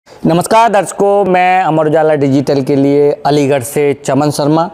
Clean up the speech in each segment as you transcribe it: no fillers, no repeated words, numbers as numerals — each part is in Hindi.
नमस्कार दर्शकों, मैं अमर उजाला डिजिटल के लिए अलीगढ़ से चमन शर्मा।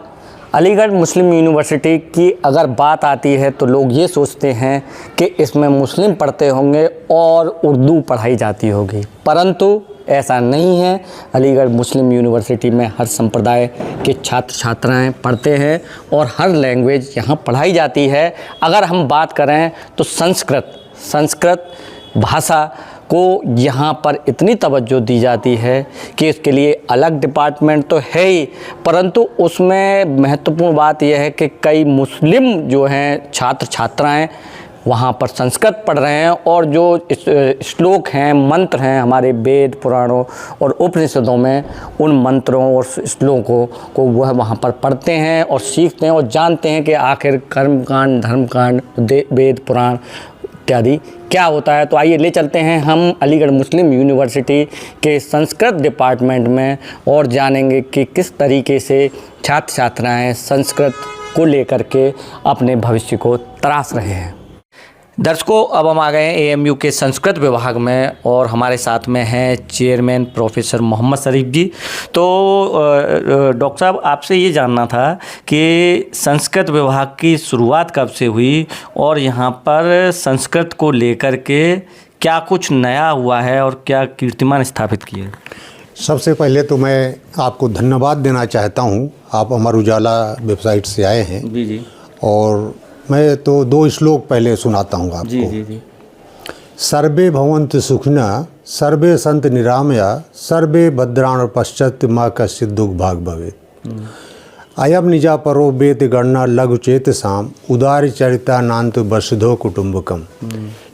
अलीगढ़ मुस्लिम यूनिवर्सिटी की अगर बात आती है तो लोग ये सोचते हैं कि इसमें मुस्लिम पढ़ते होंगे और उर्दू पढ़ाई जाती होगी, परंतु ऐसा नहीं है। अलीगढ़ मुस्लिम यूनिवर्सिटी में हर संप्रदाय के छात्र छात्राएं पढ़ते हैं और हर लैंग्वेज यहाँ पढ़ाई जाती है। अगर हम बात करें तो संस्कृत भाषा को यहाँ पर इतनी तवज्जो दी जाती है कि इसके लिए अलग डिपार्टमेंट तो है ही, परंतु उसमें महत्वपूर्ण बात यह है कि कई मुस्लिम जो हैं छात्र छात्राएं वहाँ पर संस्कृत पढ़ रहे हैं और जो श्लोक हैं, मंत्र हैं हमारे वेद पुराणों और उपनिषदों में, उन मंत्रों और श्लोकों को वह वहाँ पर पढ़ते हैं और सीखते हैं और जानते हैं कि आखिर कर्मकांड, धर्मकांड, वेद पुराण इत्यादि क्या होता है। तो आइए ले चलते हैं हम अलीगढ़ मुस्लिम यूनिवर्सिटी के संस्कृत डिपार्टमेंट में और जानेंगे कि किस तरीके से छात्र छात्राएं संस्कृत को लेकर के अपने भविष्य को तराश रहे हैं। दर्शकों, अब हम आ गए हैं एएमयू के संस्कृत विभाग में और हमारे साथ में हैं चेयरमैन प्रोफेसर मोहम्मद शरीफ जी। तो डॉक्टर साहब, आपसे ये जानना था कि संस्कृत विभाग की शुरुआत कब से हुई और यहाँ पर संस्कृत को लेकर के क्या कुछ नया हुआ है और क्या कीर्तिमान स्थापित किए? सबसे पहले तो मैं आपको धन्यवाद देना चाहता हूँ। आप अमर उजाला वेबसाइट से आए हैं। जी। और मैं तो 2 श्लोक पहले सुनाता हूँ आपको। जी। सर्वे भवन्तु सुखिनः, सर्वे सन्तु निरामया, सर्वे भद्राणि पश्यन्तु मा कश्चित् दुःखभाग् भवेत्। अयं निजा परो वेद गणना लघु चेतसाम उदार चरिता नान्त वसुधो कुटुम्बकम।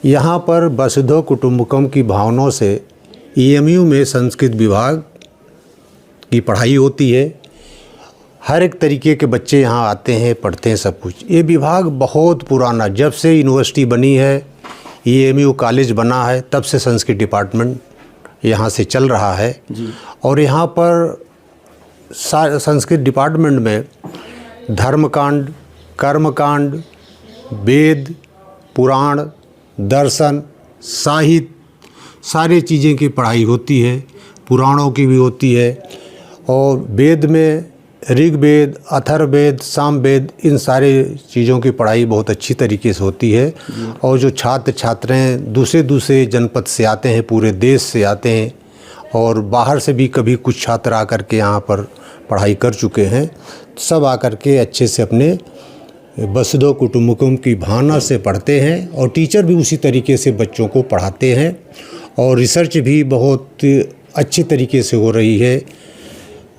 यहाँ पर वसुधो कुटुम्बकम की भावनाओं से एएमयू में संस्कृत विभाग की पढ़ाई होती है। हर एक तरीके के बच्चे यहाँ आते हैं, पढ़ते हैं सब कुछ। ये विभाग बहुत पुराना, जब से यूनिवर्सिटी बनी है, एएमयू कॉलेज बना है, तब से संस्कृत डिपार्टमेंट यहाँ से चल रहा है जी। और यहाँ पर संस्कृत डिपार्टमेंट में धर्मकांड, कर्मकांड, वेद, पुराण, दर्शन, साहित्य, सारी चीज़ें की पढ़ाई होती है। पुराणों की भी होती है और वेद में ऋग्वेद, अथर्ववेद, सामवेद, इन सारे चीज़ों की पढ़ाई बहुत अच्छी तरीके से होती है। और जो छात्र छात्राएं दूसरे जनपद से आते हैं, पूरे देश से आते हैं और बाहर से भी कभी कुछ छात्र आकर के यहाँ पर पढ़ाई कर चुके हैं, सब आकर के अच्छे से अपने वसुधो कुटुम्बकम की भावना से पढ़ते हैं और टीचर भी उसी तरीके से बच्चों को पढ़ाते हैं। और रिसर्च भी बहुत अच्छी तरीके से हो रही है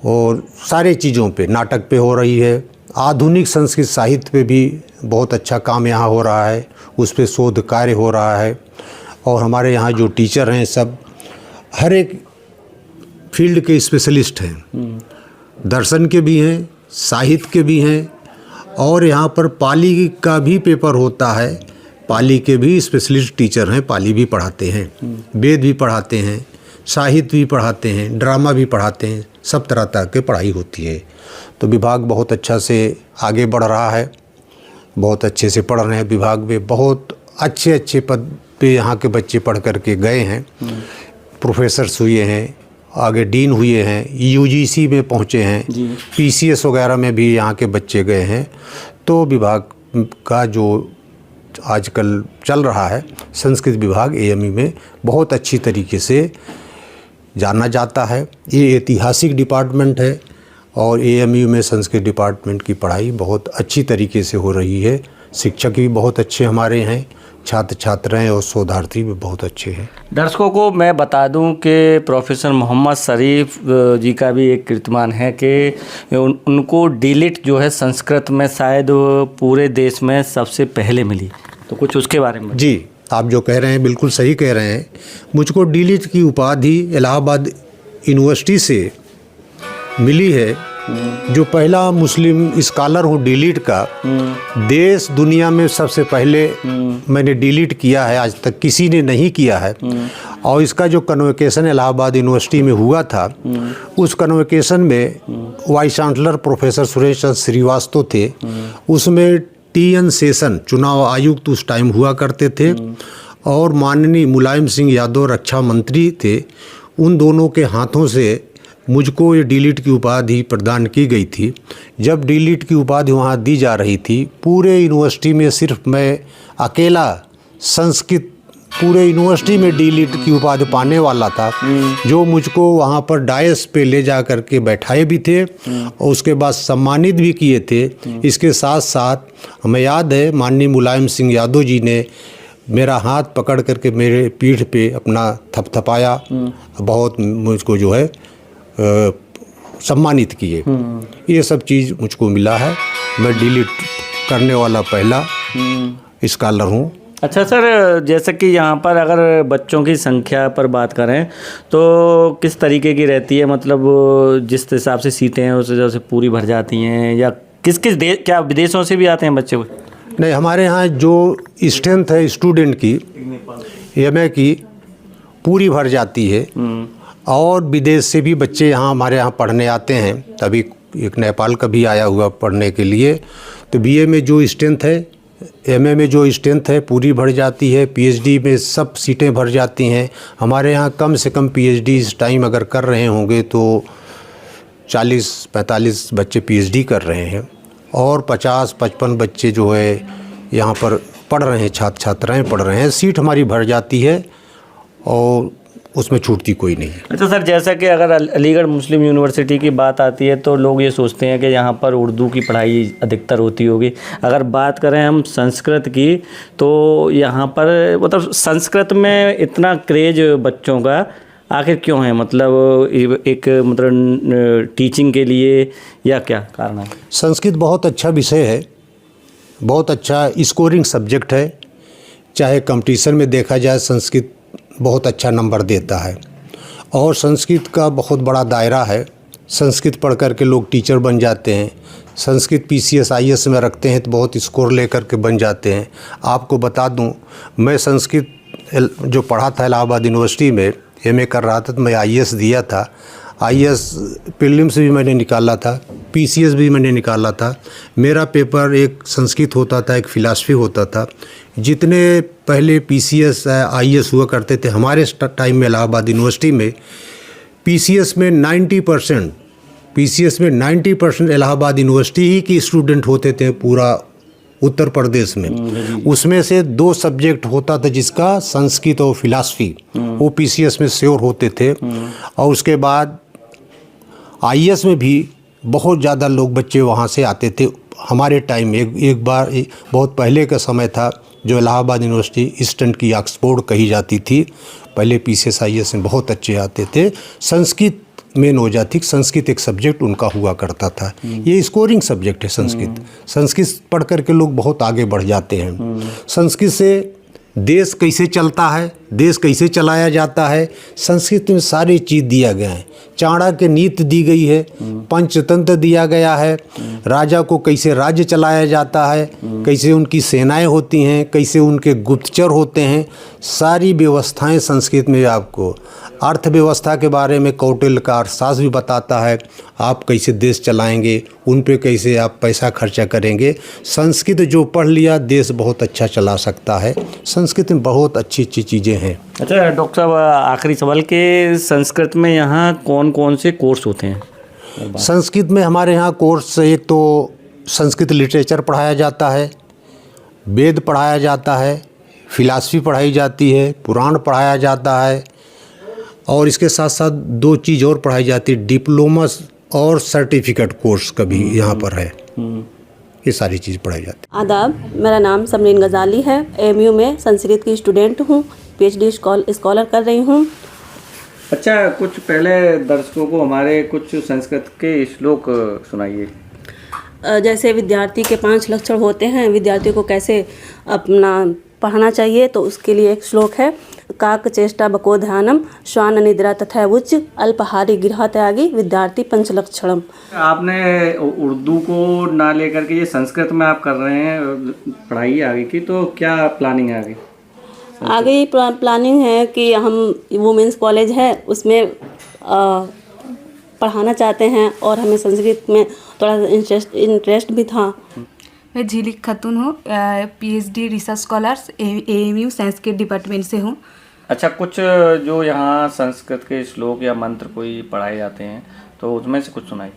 और सारे चीज़ों पे, नाटक पे हो रही है। आधुनिक संस्कृत साहित्य पे भी बहुत अच्छा काम यहाँ हो रहा है, उस पे शोध कार्य हो रहा है। और हमारे यहाँ जो टीचर हैं सब हर एक फील्ड के स्पेशलिस्ट हैं, दर्शन के भी हैं, साहित्य के भी हैं और यहाँ पर पाली का भी पेपर होता है। पाली के भी स्पेशलिस्ट टीचर हैं, पाली भी पढ़ाते हैं, वेद भी पढ़ाते हैं, साहित्य भी पढ़ाते हैं, ड्रामा भी पढ़ाते हैं, सब तरह की पढ़ाई होती है। तो विभाग बहुत अच्छा से आगे बढ़ रहा है, बहुत अच्छे से पढ़ रहे हैं। विभाग में बहुत अच्छे पद पे यहाँ के बच्चे पढ़ करके गए हैं, प्रोफेसर्स हुए हैं, आगे डीन हुए हैं, यूजीसी में पहुँचे हैं, पीसीएस वगैरह में भी यहाँ के बच्चे गए हैं। तो विभाग का जो आजकल चल रहा है, संस्कृत विभाग एएमयू में बहुत अच्छी तरीके से जाना जाता है। ये ऐतिहासिक डिपार्टमेंट है और एएमयू में संस्कृत डिपार्टमेंट की पढ़ाई बहुत अच्छी तरीके से हो रही है। शिक्षक भी बहुत अच्छे हमारे हैं, छात्र छात्राएं और शोधार्थी भी बहुत अच्छे हैं। दर्शकों को मैं बता दूं कि प्रोफेसर मोहम्मद शरीफ जी का भी एक कीर्तिमान है कि उनको डीलिट जो है संस्कृत में शायद पूरे देश में सबसे पहले मिली। तो कुछ उसके बारे में जी, आप जो कह रहे हैं बिल्कुल सही कह रहे हैं। मुझको डीलिट की उपाधि इलाहाबाद यूनिवर्सिटी से मिली है। जो पहला मुस्लिम स्कॉलर हूँ डीलिट का, देश दुनिया में सबसे पहले मैंने डीलिट किया है, आज तक किसी ने नहीं किया है। और इसका जो कन्वोकेशन इलाहाबाद यूनिवर्सिटी में हुआ था, उस कन्वोकेशन में vice chancellor professor Suresh Chandra Srivastava थे। उसमें टीएन सेशन चुनाव आयुक्त उस टाइम हुआ करते थे और माननीय मुलायम सिंह यादव रक्षा मंत्री थे। उन दोनों के हाथों से मुझको ये डीलिट की उपाधि प्रदान की गई थी। जब डीलिट की उपाधि वहाँ दी जा रही थी, पूरे यूनिवर्सिटी में सिर्फ मैं अकेला संस्कृत पूरे यूनिवर्सिटी में डीलिट की उपाधि पाने वाला था, जो मुझको वहाँ पर डायस पे ले जा कर के बैठाए भी थे और उसके बाद सम्मानित भी किए थे। इसके साथ साथ हमें याद है माननीय मुलायम सिंह यादव जी ने मेरा हाथ पकड़ करके मेरे पीठ पे अपना थपथपाया, बहुत मुझको जो है सम्मानित किए। ये सब चीज़ मुझको मिला है। मैं डीलिट करने वाला पहला स्कॉलर हूँ। अच्छा सर, जैसे कि यहाँ पर अगर बच्चों की संख्या पर बात करें तो किस तरीके की रहती है, मतलब जिस हिसाब से सीटें हैं उस हिसाब से पूरी भर जाती हैं, या किस किस क्या विदेशों से भी आते हैं बच्चे? नहीं, हमारे यहाँ जो स्ट्रेंथ है स्टूडेंट की एमए की पूरी भर जाती है, और विदेश से भी बच्चे यहाँ हमारे यहाँ पढ़ने आते हैं। तभी एक नेपाल का भी आया हुआ पढ़ने के लिए। तो बीए में जो स्ट्रेंथ है, एमए में जो स्ट्रेंथ है पूरी भर जाती है। पीएचडी में सब सीटें भर जाती हैं। हमारे यहाँ कम से कम पीएचडी इस टाइम अगर कर रहे होंगे तो 40-45 बच्चे पीएचडी कर रहे हैं, और 50-55 बच्चे जो है यहाँ पर पढ़ रहे हैं, छात्राएँ पढ़ रहे हैं। सीट हमारी भर जाती है और उसमें छूटती कोई नहीं है। अच्छा सर, जैसा कि अगर अलीगढ़ मुस्लिम यूनिवर्सिटी की बात आती है तो लोग ये सोचते हैं कि यहाँ पर उर्दू की पढ़ाई अधिकतर होती होगी। अगर बात करें हम संस्कृत की तो यहाँ पर मतलब संस्कृत में इतना क्रेज बच्चों का आखिर क्यों है? मतलब एक मतलब टीचिंग के लिए, या क्या कारण है? संस्कृत बहुत अच्छा विषय है, बहुत अच्छा स्कोरिंग सब्जेक्ट है। चाहे कंपटीशन में देखा जाए, संस्कृत बहुत अच्छा नंबर देता है, और संस्कृत का बहुत बड़ा दायरा है। संस्कृत पढ़ कर के लोग टीचर बन जाते हैं। संस्कृत पीसीएस आईएएस में रखते हैं तो बहुत स्कोर लेकर के बन जाते हैं। आपको बता दूं, मैं संस्कृत जो पढ़ा था इलाहाबाद यूनिवर्सिटी में, एमए कर रहा था, तो मैं आईएएस दिया था। आईएएस प्रीलिम्स भी मैंने निकाला था, पीसीएस भी मैंने निकाला था। मेरा पेपर एक संस्कृत होता था, एक फ़िलासफ़ी होता था। जितने पहले पीसीएस आईएएस हुआ करते थे हमारे टाइम में इलाहाबाद यूनिवर्सिटी में, पीसीएस में 90% इलाहाबाद यूनिवर्सिटी ही के स्टूडेंट होते थे पूरा उत्तर प्रदेश में। उसमें से 2 सब्जेक्ट होता था जिसका संस्कृत और फ़िलासफ़ी, वो पीसीएस में श्योर होते थे। और उसके बाद आईएएस में भी बहुत ज़्यादा लोग बच्चे वहाँ से आते थे। हमारे टाइम में एक बार बहुत पहले का समय था जो इलाहाबाद यूनिवर्सिटी ईस्टर्न की ऑक्सफोर्ड कही जाती थी। पहले पीसीएस आईएएस में बहुत अच्छे आते थे। संस्कृत मेन हो जाती, संस्कृत एक सब्जेक्ट उनका हुआ करता था। ये स्कोरिंग सब्जेक्ट है संस्कृत। संस्कृत पढ़ कर के लोग बहुत आगे बढ़ जाते हैं। संस्कृत से देश कैसे चलता है, देश कैसे चलाया जाता है, संस्कृत में सारी चीज़ दिया गया है। चाणक्य नीति दी गई है, पंचतंत्र दिया गया है, राजा को कैसे राज्य चलाया जाता है, कैसे उनकी सेनाएं होती हैं, कैसे उनके गुप्तचर होते हैं, सारी व्यवस्थाएं संस्कृत में आपको। अर्थव्यवस्था के बारे में कौटिल्य का अर्थशास्त्र भी बताता है, आप कैसे देश चलाएंगे, उन पे कैसे आप पैसा खर्चा करेंगे। संस्कृत जो पढ़ लिया देश बहुत अच्छा चला सकता है। संस्कृत में बहुत अच्छी अच्छी चीज़ें हैं। अच्छा डॉक्टर साहब, आखिरी सवाल के संस्कृत में यहाँ कौन कौन से कोर्स होते हैं? संस्कृत में हमारे यहाँ कोर्स, एक तो संस्कृत लिटरेचर पढ़ाया जाता है, वेद पढ़ाया जाता है, फ़िलासफ़ी पढ़ाई जाती है, पुराण पढ़ाया जाता है, और इसके साथ साथ 2 चीज़ और पढ़ाई जाती है, डिप्लोमा और सर्टिफिकेट कोर्स का भी यहाँ पर है। ये सारी चीज़ पढ़ाई जाती है। आदाब, मेरा नाम समरीन गजाली है। एमयू में संस्कृत की स्टूडेंट हूँ, पीएचडी स्कॉलर कर रही हूँ। अच्छा, कुछ पहले दर्शकों को हमारे कुछ संस्कृत के श्लोक सुनाइए। जैसे विद्यार्थी के 5 लक्षण होते हैं, विद्यार्थियों को कैसे अपना पढ़ना चाहिए, तो उसके लिए एक श्लोक है। काक चेष्टा बको ध्यानम श्वान निद्रा तथा उच्च अल्पहारी गृह त्यागी विद्यार्थी पंचलक्षणम। आपने उर्दू को ना लेकर के ये संस्कृत में आप कर रहे हैं पढ़ाई आगे की, तो क्या प्लानिंग है आगे? आगे प्लानिंग है कि हम वुमेंस कॉलेज है उसमें पढ़ाना चाहते हैं, और हमें संस्कृत में थोड़ा इंटरेस्ट भी था। मैं झीलिक खातून हूँ, PhD research scholars AMU Sanskrit department से हूँ। अच्छा, कुछ जो यहाँ संस्कृत के श्लोक या मंत्र कोई पढ़ाए जाते हैं तो उसमें से कुछ सुनाइए।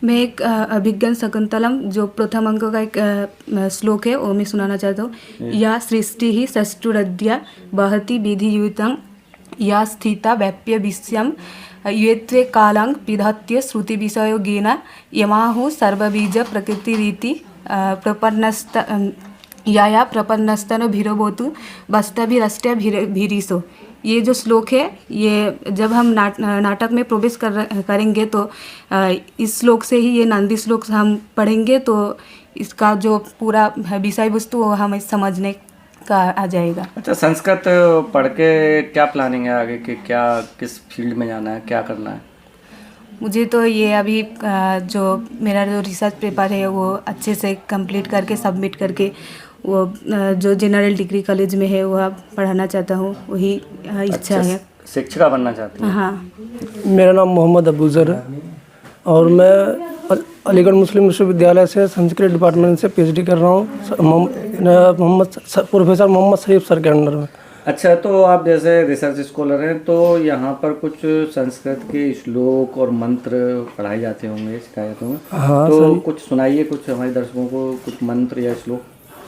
मैं एक अभिज्ञान शकुंतलम जो प्रथम अंक का एक श्लोक है वो मैं सुनाना चाहता हूँ। या सृष्टि ही षष्टुरद्या बहति विधियुतं या स्थिता व्याप्य विश्वम येत्वे कालांग पिधात्य श्रुति विषयोगेन यमाहु सर्वबीज प्रकृतिरीति प्रपन्नस्त या प्रपन्नस्तनो भीरोभूतु बस्तभिरष्ट्य भीरिसो। ये जो श्लोक है ये जब हम नाटक में प्रवेश करेंगे तो इस श्लोक से ही ये नांदी श्लोक हम पढ़ेंगे तो इसका जो पूरा विषय वस्तु वो हमें समझने का आ जाएगा। अच्छा, संस्कृत पढ़ के क्या प्लानिंग है आगे कि क्या किस फील्ड में जाना है, क्या करना है? मुझे तो ये अभी जो मेरा जो रिसर्च पेपर है वो अच्छे से कंप्लीट करके सबमिट करके वो जो जनरल डिग्री कॉलेज में है वो पढ़ाना चाहता हूँ, वही इच्छा है। शिक्षिका बनना चाहती हैं? हाँ। मेरा नाम मोहम्मद अबूज़र है और मैं अलीगढ़ मुस्लिम विश्वविद्यालय से संस्कृत डिपार्टमेंट से पीएचडी कर रहा हूँ प्रोफेसर मोहम्मद शरीफ सर के अंडर में। अच्छा, तो आप जैसे रिसर्च स्कॉलर हैं तो यहाँ पर कुछ संस्कृत के श्लोक और मंत्र पढ़ाए जाते होंगे, सिखाए जाते होंगे। हाँ, तो कुछ सुनाइए, कुछ हमारे दर्शकों को कुछ मंत्र या श्लोक।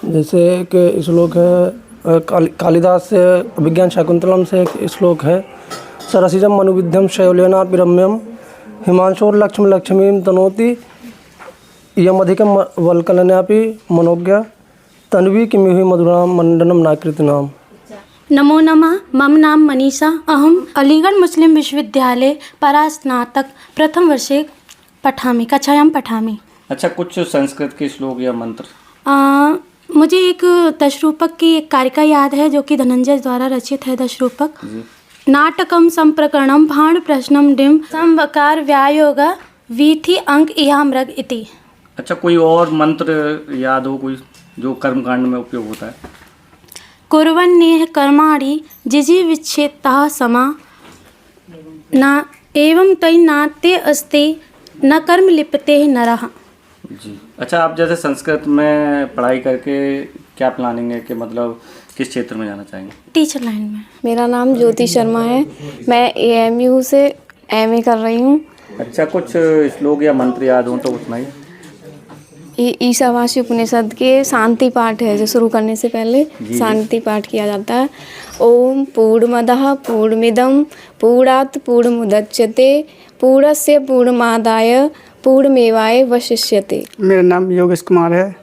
जैसे एक श्लोक है कालिदास से अभिज्ञान शाकुंतलम से एक श्लोक है। सरसिजम मनुविध्यम शैलेना पिरम्यम हिमांशोर लक्ष्म लक्ष्मीम तनोति यमधिकम वल्कलन्यापि मनोज्ञा तन्वी किमिहि मधुराम मंडनम नाकृतनाम। नमो नमः। मम नाम मनीषा। अहम अलीगढ़ मुस्लिम विश्वविद्यालये परास्नातक प्रथम वर्षे पठामि, कक्षायां पठामि। अच्छा, कुछ संस्कृत के श्लोक या मंत्र। मुझे एक दशरूपक की एक कारिका याद है जो कि धनंजय द्वारा रचित है। दशरूपक नाटकम संप्रकरणम भाण प्रश्नम डिम संवकार व्यायोग वीथि अंक इहा मृग इति। अच्छा, कोई और मंत्र याद हो कोई जो कर्मकांड में उपयोग होता है? कुर्वन्नेह कर्माणि जिजि विच्छेदतः समा न एवं तै नाते अस्ति न कर्म लिप्ते नरः। जी। अच्छा, आप जैसे संस्कृत में पढ़ाई करके क्या प्लानिंग है कि मतलब किस क्षेत्र में जाना चाहेंगे? टीचर लाइन में। मेरा नाम ज्योति शर्मा है, मैं AMU से MA कर रही हूँ। अच्छा, कुछ श्लोक या मंत्र याद हो तो सुनाइए। ईशावासी उपनिषद के शांति पाठ है जो शुरू करने से पहले शांति पाठ किया जाता है। ओम पूर्णमदः पूर्णमिदं पूर्णात् पूर्णमुदच्यते पूर्णस्य पूर्णमादाय पूर्णमेवाय वशिष्यते। मेरा नाम योगेश कुमार है,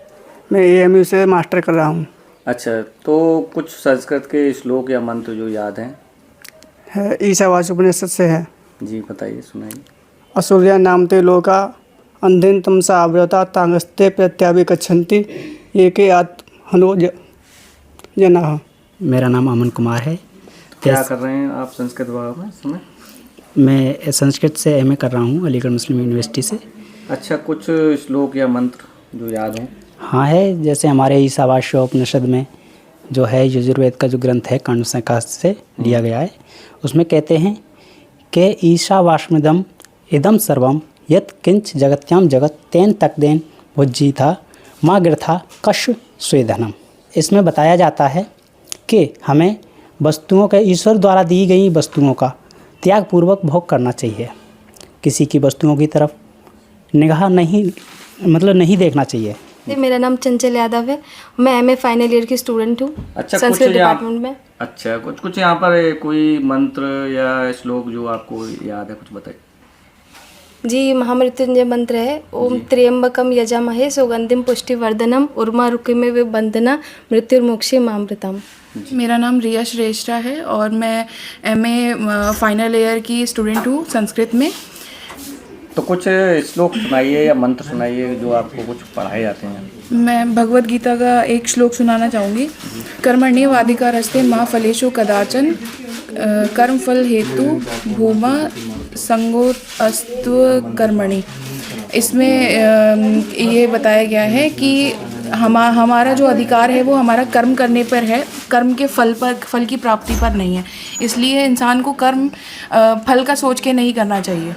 मैं AMU से मास्टर कर रहा हूँ। अच्छा, तो कुछ संस्कृत के श्लोक या मंत्र जो याद हैं? है ईशावासी उपनिषद से है। जी, बताइए, सुनाइए। असुर्या नामते लोका अंधेन तमसा आवृता तांगस्ते प्रत्याभिगच्छन्ति एके आत्मनो जनाः। मेरा नाम अमन कुमार है। क्या कर रहे हैं आप संस्कृत विभाग में इस समय? मैं संस्कृत से MA कर रहा हूँ अलीगढ़ मुस्लिम यूनिवर्सिटी से। अच्छा, कुछ श्लोक या मंत्र जो याद हैं? हाँ है, जैसे हमारे ईशावास्य उपनिषद में जो है यजुर्वेद का जो ग्रंथ है कांड संहिता से लिया गया है, उसमें कहते हैं कि ईशावास्मिदम इदम सर्वम यत् किंच जगत्याम जगत तेन तकदेन भुज्जी था माँ गृथा कश स्वेदनम। इसमें बताया जाता है कि हमें वस्तुओं के ईश्वर द्वारा दी गई वस्तुओं का त्यागपूर्वक भोग करना चाहिए। किसी की वस्तुओं की तरफ निगाह नहीं देखना चाहिए। मेरा नाम चंचल यादव है, मैं MA फाइनल ईयर की स्टूडेंट हूँ। अच्छा, संस्कृत डिपार्टमेंट में। अच्छा, कुछ यहाँ पर कोई मंत्र या श्लोक जो आपको याद है, कुछ बताइए। जी, महामृत्युंजय मंत्र है। ओम त्र्यंबकम यजामहे सुगंधिम पुष्टिवर्धनम उर्वारुकमिव बंधना मृत्युर्मोक्षे मामृतम। मेरा नाम रिया श्रेष्ठा है और मैं MA फाइनल ईयर की स्टूडेंट हूँ संस्कृत में। तो कुछ श्लोक सुनाइए या मंत्र सुनाइए जो आपको कुछ पढ़ाए जाते हैं। मैं भगवत गीता का एक श्लोक सुनाना चाहूँगी। कर्मण्येवाधिकारस्ते मा फलेषु कदाचन कर्मफल हेतु भूमा संगोऽस्तु कर्मणि। इसमें ये बताया गया है कि हमारा जो अधिकार है वो हमारा कर्म करने पर है, कर्म के फल की प्राप्ति पर नहीं है। इसलिए इंसान को कर्म फल का सोच के नहीं करना चाहिए।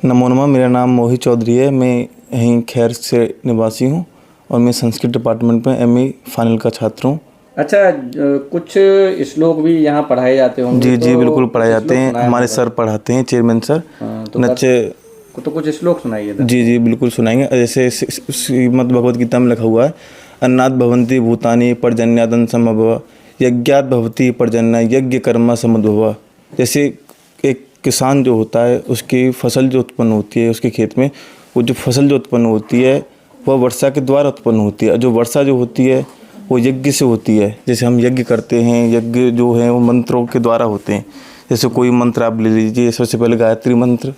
नमो नमः। मेरा नाम मोहित चौधरी है, मैं यहीं खैर से निवासी हूँ और मैं संस्कृत डिपार्टमेंट में MA फाइनल का छात्र हूँ। अच्छा, कुछ श्लोक भी यहाँ पढ़ाए जाते होंगे? जी जी तो बिल्कुल पढ़ाए कुछ जाते श्लोक हैं, सुनाया हमारे होगा। सर पढ़ाते हैं, चेयरमैन सर। तो तो कुछ श्लोक सुनाइए। जी जी बिल्कुल सुनाएंगे। जैसे श्रीमद् भगवद गीता में लिखा हुआ है, अन्नात् भवन्ति भूतानि पर्जन्यादन समभव, यज्ञात् भवति पर्जन्य यज्ञ कर्म समुद्भव। जैसे एक किसान जो होता है, उसकी फसल जो उत्पन्न होती है उसके खेत में, वो जो फसल जो उत्पन्न होती है वह वर्षा के द्वारा उत्पन्न होती है। जो वर्षा जो होती है वो यज्ञ से होती है। जैसे हम यज्ञ करते हैं, यज्ञ जो है वो मंत्रों के द्वारा होते हैं। जैसे कोई मंत्र आप ले लीजिए, सबसे पहले गायत्री मंत्र,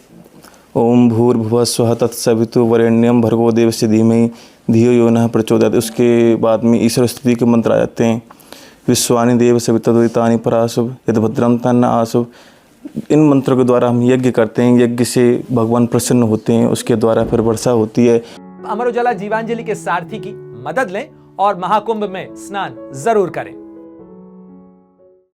ओम भूर्भुवः स्वः तत्सवितुर्वरेण्यं भर्गो देवस्य धीमहि धियो यो नः प्रचोदयात्। उसके बाद में ईश्वर स्तुति के मंत्र आ जाते हैं, विश्वानि देव सवितुर्वरितानि पराशुभ यद् भद्रं तन्न आशुभ। इन मंत्रों के द्वारा हम यज्ञ करते हैं, यज्ञ से भगवान प्रसन्न होते हैं, उसके द्वारा फिर वर्षा होती है। अमर उजाला जीवांजलि के सारथी की मदद लें और महाकुंभ में स्नान जरूर करें।